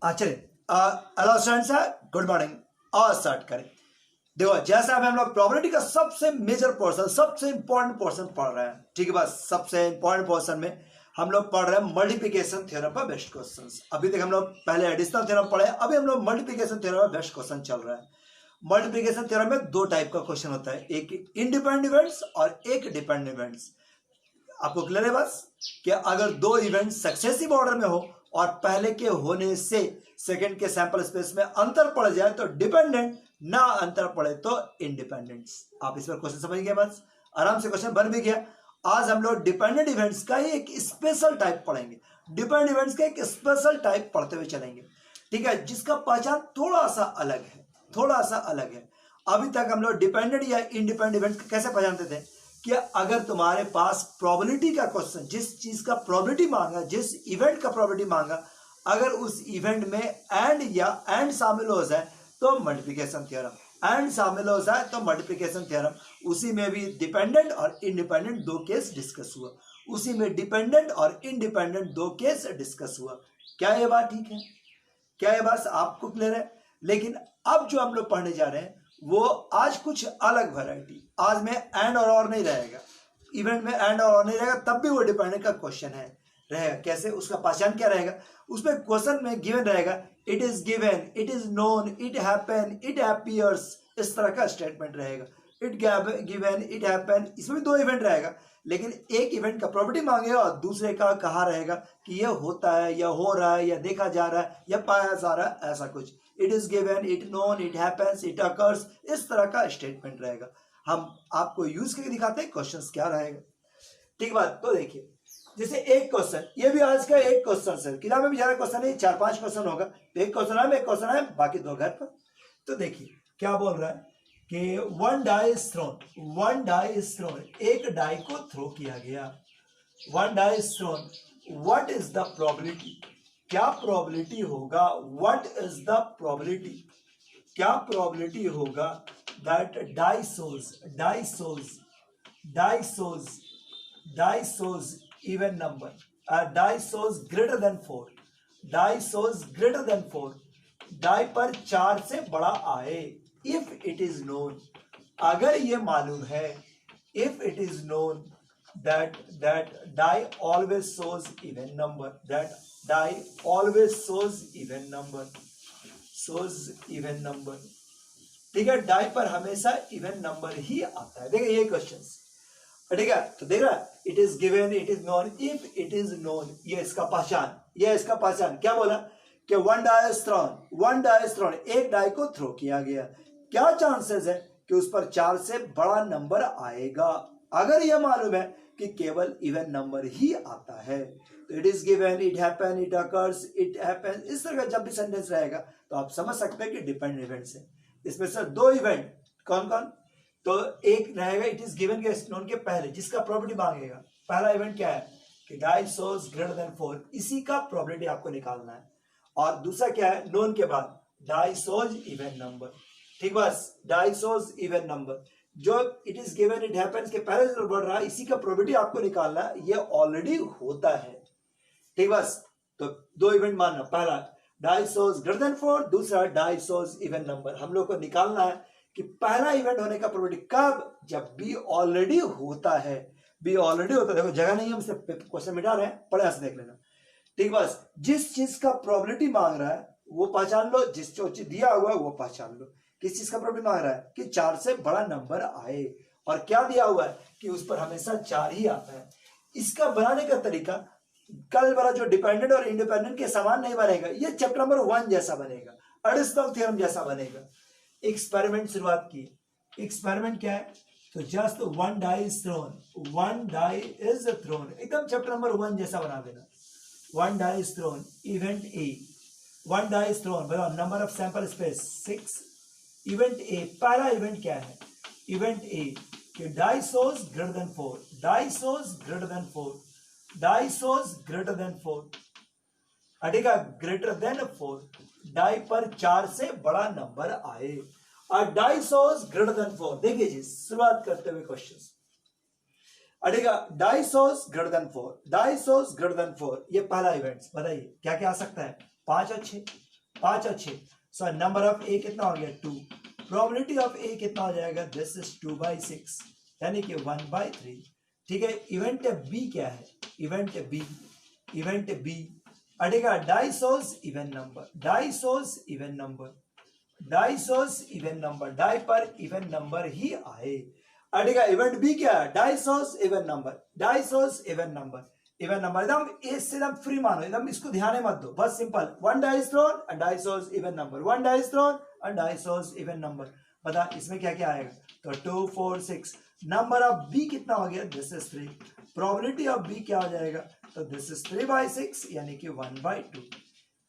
चलिए hello students, good morning. और start करें। देखो, जैसा हम लोग प्रोबेबिलिटी का सबसे मेजर पोर्शन, सबसे इंपॉर्टेंट पोर्शन पढ़ रहे हैं, ठीक है। बस सबसे इंपॉर्टेंट पोर्शन में हम लोग पढ़ रहे हैं मल्टीप्लिकेशन थ्योरम पर बेस्ड क्वेश्चंस। अभी तक हम लोग पहले एडिशनल थ्योरम पढ़े, अभी हम लोग मल्टीप्लिकेशन थ्योरम पर बेस्ड क्वेश्चन चल रहा है। मल्टीप्लिकेशन थ्योरम में दो टाइप का क्वेश्चन होता है, एक इंडिपेंडेंट इवेंट्स और एक डिपेंडेंट इवेंट्स। आपको क्लियर है बस कि अगर दो इवेंट सक्सेसिव ऑर्डर में हो और पहले के होने से सेकंड के सैंपल स्पेस में अंतर पड़ जाए तो डिपेंडेंट, ना अंतर पड़े तो इंडिपेंडेंट। आप इस पर क्वेश्चन समझ गए, बस आराम से क्वेश्चन बन भी गया। आज हम लोग डिपेंडेंट इवेंट्स का ही एक स्पेशल टाइप पढ़ेंगे, डिपेंडेंट इवेंट्स का एक स्पेशल टाइप पढ़ते हुए चलेंगे, ठीक है, जिसका पहचान थोड़ा सा अलग है, थोड़ा सा अलग है। अभी तक हम लोग डिपेंडेंट या इंडिपेंडेंट इवेंट कैसे पहचानते थे कि अगर तुम्हारे पास प्रोबेबिलिटी का क्वेश्चन, जिस चीज का प्रोबेबिलिटी मांगा, जिस इवेंट का प्रोबेबिलिटी मांगा, अगर उस इवेंट में एंड या एंड शामिल हो जाए तो मल्टीप्लिकेशन थ्योरम, एंड शामिल हो जाए तो मल्टीप्लिकेशन थ्योरम। उसी में भी डिपेंडेंट और इंडिपेंडेंट दो केस डिस्कस हुआ, उसी में डिपेंडेंट और इंडिपेंडेंट दो केस डिस्कस हुआ। क्या ये बात ठीक है? क्या ये बात आपको क्लियर है? लेकिन अब जो हम लोग पढ़ने जा रहे हैं वो आज कुछ अलग वैरायटी। आज में एंड और नहीं रहेगा, इवेंट में एंड और नहीं रहेगा, तब भी वो डिपेंडेंट का क्वेश्चन है रहेगा। कैसे? उसका पहचान क्या रहेगा? उसमें क्वेश्चन में गिवन रहेगा it is given, it is known, it happen, it appears, इस तरह का स्टेटमेंट रहेगा। इट गिवन, इट हैपन, इसमें दो इवेंट रहेगा, लेकिन एक इवेंट का प्रॉपर्टी मांगेगा और दूसरे का कहा रहेगा कि यह होता है या हो रहा है या देखा जा रहा है या पाया जा रहा है, ऐसा कुछ। It is given, it known, it happens, it occurs, इस तरह का स्टेटमेंट रहेगा। हम आपको यूज करके दिखाते हैं क्वेश्चन क्या रहेगा, ठीक बात। तो देखिए, जैसे एक क्वेश्चन, ये भी आज का एक क्वेश्चन है, किताब में भी ज्यादा क्वेश्चन नहीं, 4-5 क्वेश्चन होगा। तो एक क्वेश्चन है, एक क्वेश्चन है, बाकी दो घर पर। तो देखिए क्या बोल रहा है कि one die is thrown, one die is thrown, एक डाई को थ्रो किया गया। One die is thrown, what is the probability? क्या प्रोबेबिलिटी होगा? What is the probability? क्या प्रोबेबिलिटी होगा that die shows, die shows, die shows, die shows even number, die shows greater then 4, die shows greater then 4, die पर 4 से बड़ा आए। If it is known, अगर ये मालूम है, if it is known that die always shows even number, that die always shows even number, shows even number, ठीक है। डाई पर हमेशा इवन नंबर ही आता है। देखिए ये क्वेश्चंस, ठीक है। तो देख रहा है, it is given, it is known, if it is known, ये इसका पहचान, ये इसका पहचान। क्या बोला कि one die is thrown, one die is thrown, एक डाई को थ्रो किया गया। क्या चांसेस है कि उस पर 4 से बड़ा नंबर आएगा? अगर यह मालूम है कि केवल इवन नंबर ही आता है, तो it is given, it happen, it occurs, it happen, इस तरह का जब भी सेंटेंस रहेगा तो आप समझ सकते हैं कि डिपेंडेंट इवेंट्स है। इसमें से दो इवेंट कौन कौन? तो एक रहेगा इट इज गिवन के नोन के पहले, जिसका प्रोबेबिलिटी मांगेगा। पहला इवेंट क्या है कि डाई सोज ग्रेटर देन 4, इसी का प्रोबेबिलिटी आपको निकालना है। और दूसरा क्या है, नोन के बाद डाई सोज इवन नंबर, ठीक बस, डाई सोज इवन नंबर। जो it is given, it happens के पहले जो बढ़ रहा है, इसी का प्रोबेबिलिटी आपको निकालना है, ये ऑलरेडी होता है, ठीक बस। तो दो इवेंट मानना, पहला डाई सोज ग्रेटर देन 4, दूसरा डाई सोज इवन नंबर। हम लोग को निकालना है कि पहला इवेंट होने का प्रोबेबिलिटी कब? जब बी ऑलरेडी होता है, बी ऑलरेडी होता है। देखो जगह नहीं है, हम क्वेश्चन मिटा रहे हैं, पढ़े से देख लेना, ठीक बस। जिस चीज का प्रोबेबिलिटी मांग रहा है वो पहचान लो, जिस जो चीज दिया हुआ है वो पहचान लो। किस चीज का प्रोबेबिलिटी मांग रहा है कि 4 से बड़ा नंबर आए, और क्या दिया हुआ है कि उस पर हमेशा 4 ही आता है। इसका बनाने का तरीका कल वाला जो डिपेंडेंट और इंडिपेंडेंट के समान नहीं बनेगा, ये चैप्टर नंबर 1 जैसा बनेगा, एडिशनल थ्योरम जैसा बनेगा। एक्सपेरिमेंट शुरुआत की, एक्सपेरिमेंट क्या है? तो just one die is thrown, one die is thrown, एकदम चैप्टर नंबर 1 जैसा बना देना। One die is thrown, event A, one die is thrown, बताओ number of sample space 6। Event A, पहला इवेंट क्या है? इवेंट ए कि die shows greater then 4, die shows greater then 4, die shows greater then 4, हटेगा greater than 4, die पर 4 से बड़ा number आए, और डाई सोज ग्रेटर देन 4। देखिए जी, शुरुआत करते हुए question, अटेगा die shows greater then 4, die shows greater then 4, ये पहला इवेंट। बताइए क्या क्या आ सकता है? 5 और 6, 5 और 6, सो नंबर ऑफ ए कितना हो गया 2, प्रोबेबिलिटी ऑफ ए कितना हो जाएगा, दिस इज 2/6 यानी कि 1/3। ठीक है, इवेंट बी क्या है, इवेंट बी अटेगा die shows even number, die shows even number, die shows even number, die पर इवन नंबर ही आए। अटेगा इवेंट बी क्या है, die shows even number, die shows even number, even number एकदम ए से एकदम फ्री मानो, एकदम इसको ध्यान मत दो, बस simple, one dice thrown and die shows even number, one dice thrown and die shows even number. बता इसमें क्या क्या आएगा, तो 2 4 6, नंबर ऑफ बी कितना हो गया, this is 3, probability of B क्या हो जाएगा, तो दिस इज 3/6 यानी कि 1/2।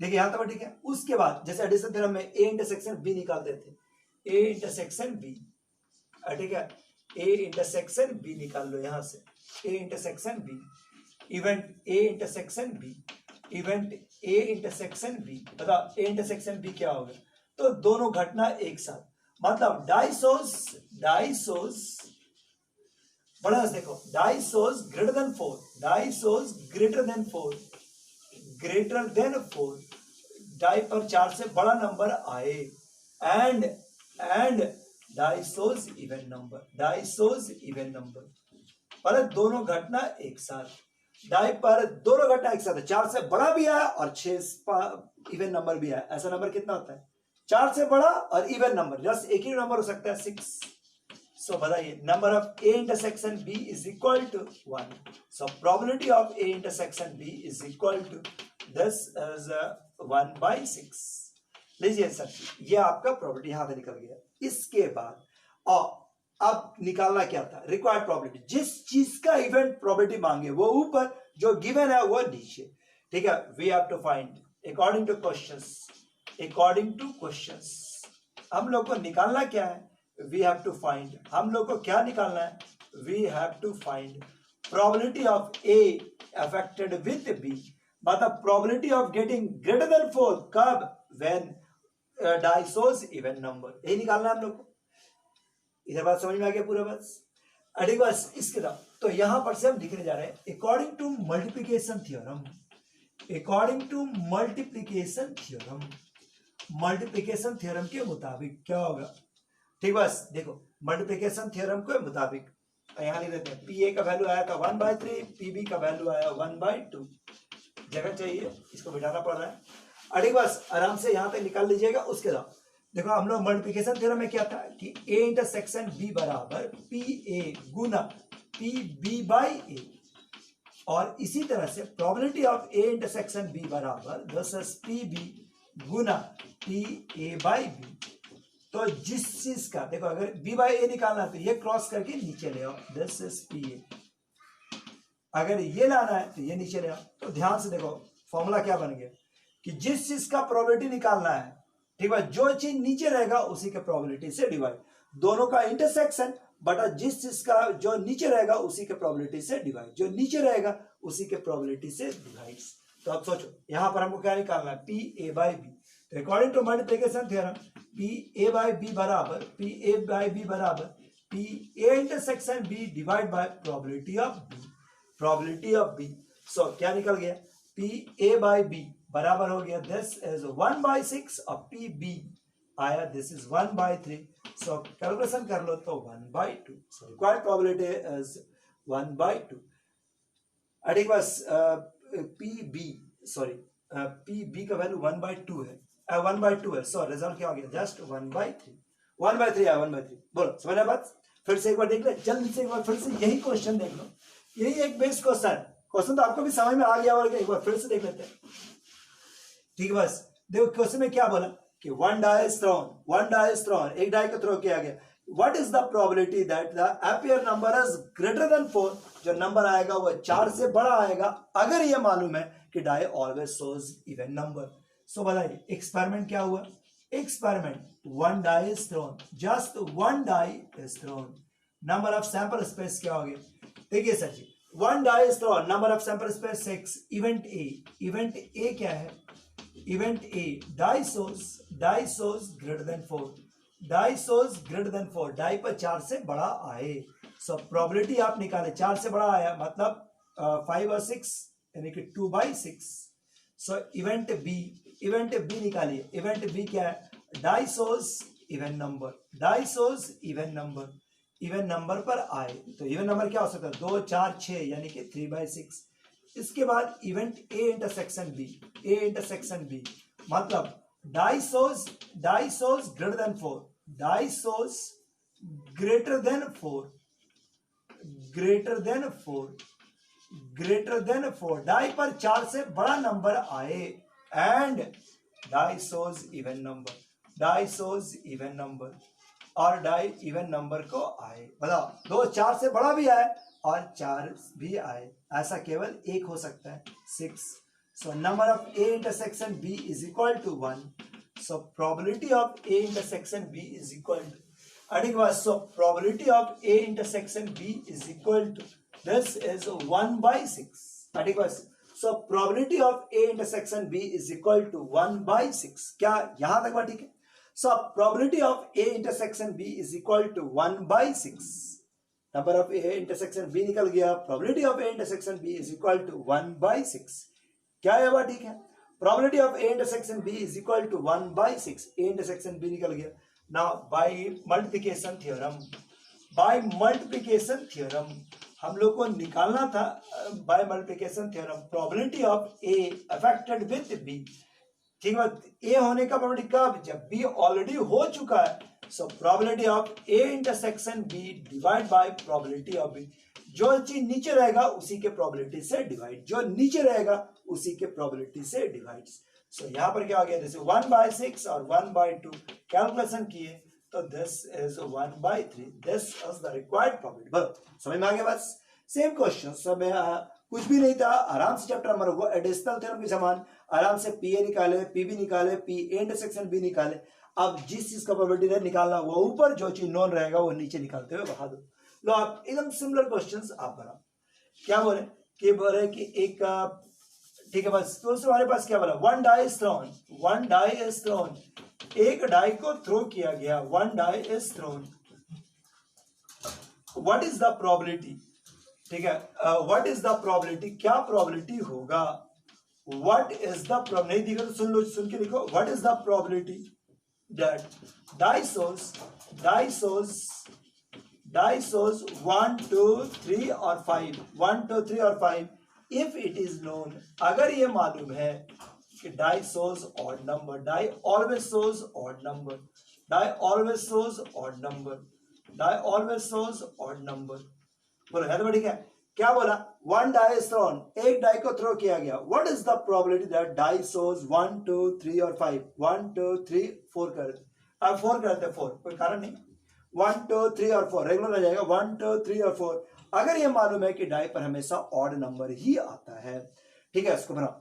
देखिए यहां तक ठीक है। उसके बाद जैसे एडिशन थ्योरम में ए इंटरसेक्शन बी निकालते थे, ए इंटरसेक्शन बी, ठीक है, ए इंटरसेक्शन बी निकाल लो यहां से, A intersection B, event A intersection B, event A intersection B, बताओ ए इंटरसेक्शन बी क्या होगा, तो दोनों घटना एक साथ, मतलब डाइसोस बड़ा देखो, die shows greater then 4, die shows greater then 4, greater than 4, die पर 4 से बड़ा नंबर आए, and die shows even number, die shows even number, पर दोनों घटना एक साथ, डाई पर दोनों घटना एक साथ, 4 से बड़ा भी आया और 6 इवन नंबर भी आया। ऐसा नंबर कितना होता है, 4 से बड़ा और इवन नंबर, जस्ट एक ही नंबर हो सकता है 6। सो बताइए number of A intersection B is equal to 1, so probability of A intersection B is equal to this is 1/6। लीजिए सर, ये आपका प्रोबेबिलिटी यहां से निकल गया। इसके बाद और अब निकालना क्या था, रिक्वायर्ड प्रोबेबिलिटी, जिस चीज का इवेंट प्रोबेबिलिटी मांगे वो ऊपर, जो गिवन है वो नीचे। ठीक है, we have to find according to questions, according to questions हम लोग को निकालना क्या है, वी हैव टू फाइंड, हम लोग को क्या निकालना है, we have to find probability of A affected with B, मतलब probability of getting greater then 4 कब, व्हेन डाइसोस इवन नंबर, यही निकालना है हम लोग को। इधर बात समझ में आ गया पूरा, बस अड़ी बस इसके बाद तो यहां पर से हम लिखने जा रहे हैं according to multiplication theorem, according to multiplication theorem, multiplication theorem के मुताबिक क्या होगा। ठीक, बस देखो मल्टीप्लिकेशन थ्योरम के मुताबिक यहां लिख देते हैं, पी ए का वैल्यू आया था 1/3, पी बी का वैल्यू आया 1/2, जगह चाहिए इसको बिठाना पड़ रहा है। अड़ी बस आराम से यहां तक निकाल लीजिएगा। उसके बाद देखो हम लोग मल्टीप्लिकेशन थ्योरम में क्या था कि ए इंटरसेक्शन बी बराबर पी ए गुना पी बी बाई ए, और इसी तरह से probability of A intersection B बराबर दिस इज पी बी गुना पी ए बाई बी। तो जिस चीज का देखो अगर बी बाई ए निकालना है तो ये क्रॉस करके नीचे ले आओ, दिस इज पी ए, अगर ये लाना है तो ये नीचे ले आओ। तो ध्यान से देखो फॉर्मूला क्या बन गया कि जिस चीज का प्रोबेबिलिटी निकालना है, ठीक है, जो चीज नीचे रहेगा उसी के प्रोबेबिलिटी से डिवाइड, दोनों का इंटरसेक्शन बटा जिस चीज का जो नीचे रहेगा उसी के प्रोबेबिलिटी से डिवाइड, जो नीचे रहेगा उसी के प्रोबेबिलिटी से डिवाइड। तो अब सोचो यहां पर हमको क्या निकालना है, पी ए बाई बी। तो according to multiplication theorem P A by B बराबर P A intersection B divide by probability of B, probability of B. So क्या निकल गया, पी ए बाई बी बराबर हो गया दिस इज 1/6 और P B आया दिस इज 1/3। सो कैलकुलेशन कर लो तो 1/2, सो रिक्वायर्ड प्रोबेबिलिटी इज 1/2। ठीक, बस P B sorry P B का वैल्यू 1/2 है, 1/2 है, सो रिजल्ट क्या हो गया, जस्ट 1/3, 1/3 आया, 1/3। बोलो समझ आया बात, फिर से एक बार देख ले जल्दी से, एक बार फिर से यही क्वेश्चन देख लो, यही एक बेस्ट क्वेश्चन तो आपको भी समझ में आ गया होगा, एक बार फिर से देख लेते हैं। ठीक है, बस देखो क्वेश्चन में क्या बोला कि वन डाई इज थ्रोन, एक डाई को थ्रो किया गया, what is the probability that the appear number is greater than 4, जो नंबर आएगा वो 4 से बड़ा आएगा, अगर ये मालूम है कि die always shows even number. So बताइए एक्सपेरिमेंट क्या हुआ, experiment one die is thrown, just one die is thrown, number of sample space क्या हो गया, देखिए sir ji one die is thrown, number of sample space 6, event A क्या है, event A die shows greater then 4, die shows greater then 4, die पर 4 से बड़ा आए। सो प्रोबेबिलिटी आप निकाले 4 से बड़ा आया मतलब 5 और 6 यानी कि 2/6, सो इवेंट बी निकालिए। इवेंट बी क्या है? Die shows even number, die shows even number, even number पर आए तो इवन नंबर क्या हो सकता है? 2 4 6 यानी कि 3/6। इसके बाद event A intersection B, A intersection B मतलब die shows greater then 4, die shows greater then 4, greater than 4, greater than 4, die पर 4 से बड़ा नंबर आए and die shows even number, die shows even number और डाई इवन नंबर को आए। बताओ 2 4 से बड़ा भी आए और 4 भी आए, ऐसा केवल एक हो सकता है 6। So number of A intersection B is equal to 1। So probability of A intersection B is equal to, so probability of A intersection B is equal to this is 1/6। So probability of A intersection B is equal to 1/6। क्या यहां तक बात ठीक है? So probability of A intersection B is equal to 1/6। Number of A intersection B निकल गया, probability of A intersection B is equal to 1/6। क्या है बात ठीक है? Probability of A intersection B is equal to 1/6, A intersection B निकल गया। Now by multiplication theorem, by multiplication theorem हम लोग को निकालना था by multiplication theorem probability of A affected with B. ठीक है, ए होने का प्रोबेबिलिटी कब? जब बी ऑलरेडी हो चुका है। So probability of A intersection B divide by probability of B. जो चीज नीचे रहेगा उसी के प्रोबेबिलिटी से डिवाइड, जो नीचे रहेगा उसी के प्रोबेबिलिटी से डिवाइड। सो यहां पर क्या हो गया? जैसे 1/6 और 1/2 कैलकुलेशन किए तो this is 1/3, this is the required probability. बस समझ में आ गया? बस सेम क्वेश्चन सब कुछ भी नहीं था, आराम से चैप्टर नंबर वो एडिशनल थ्योरम के समान आराम से पी ए निकाले, पी बी निकाले, पी ए इंटरसेक्शन बी निकाले। अब जिस चीज का प्रोबेबिलिटी है निकालना वो ऊपर, जो चीज नॉन रहेगा वो नीचे निकालते हुए बढ़ा दो। लो आप एकदम सिमिलर क्वेश्चंस आप बनाओ। क्या बोले कि बोले कि एक ठीक है बस, तो हमारे पास क्या बोला? 1 die is thrown, 1 die is thrown, एक डाई को थ्रो किया गया, 1 die is thrown। What is the probability? ठीक है, व्हाट इज द प्रोबेबिलिटी? क्या प्रोबेबिलिटी होगा? व्हाट इज द नहीं दिखा तो सुन लो, सुन के लिखो। What is the probability that die shows 1 2 3 और 5, 1 2 3 और 5 इफ इट इज नोन, अगर ये मालूम है कि डाई सोज ऑड नंबर, डाई ऑलवेज सोज ऑड नंबर, डाई ऑलवेज सोज ऑड नंबर, डाई ऑलवेज सोज ऑड नंबर। बोलो है तो ठीक है। क्या बोला? 1 die is thrown, एक डाई को थ्रो किया गया। What is the probability that die shows 1 2 3 और 5, 1 2 3 4 कर, अब 4 करते हैं, 4 कोई कारण नहीं, 1 2 3 और 4 रेगुलर हो जाएगा, 1 2 3 और 4। अगर ये मालूम है कि डाई पर हमेशा ऑड नंबर ही आता है, ठीक है, इसको बनाओ।